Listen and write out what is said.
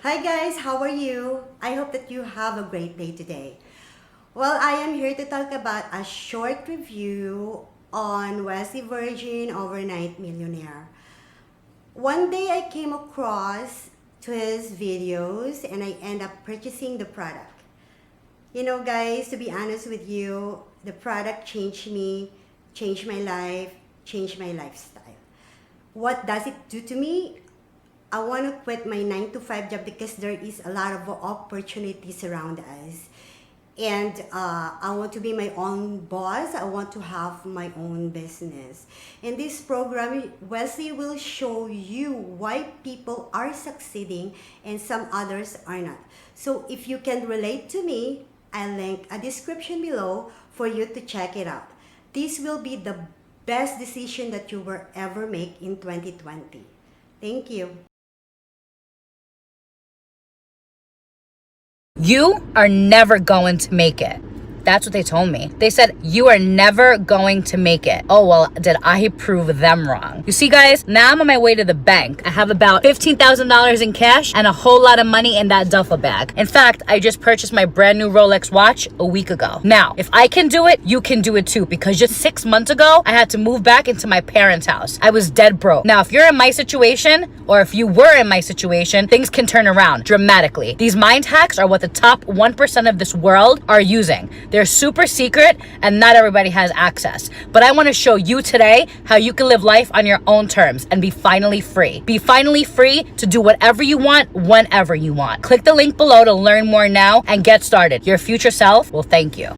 Hi guys, how are you? I hope that you have a great day today. Well, I am here to talk about a short review on Wesley Virgin Overnight Millionaire. One day I came across to his videos and I end up purchasing the product. You know guys, to be honest with you, the product changed me, changed my life, changed my lifestyle. What does it do to me? I want to quit my 9 to 5 job because there is a lot of opportunities around us. And I want to be my own boss. I want to have my own business. In this program, Wesley will show you why people are succeeding and some others are not. So if you can relate to me, I'll link a description below for you to check it out. This will be the best decision that you will ever make in 2020. Thank you. You are never going to make it. That's what they told me. They said, you are never going to make it. Oh, well, did I prove them wrong? You see, guys, now I'm on my way to the bank. I have about $15,000 in cash and a whole lot of money in that duffel bag. In fact, I just purchased my brand new Rolex watch a week ago. Now, if I can do it, you can do it too, because just 6 months ago, I had to move back into my parents' house. I was dead broke. Now, if you're in my situation, or if you were in my situation, things can turn around dramatically. These mind hacks are what the top 1% of this world are using. They're super secret and not everybody has access. But I want to show you today how you can live life on your own terms and be finally free. Be finally free to do whatever you want, whenever you want. Click the link below to learn more now and get started. Your future self will thank you.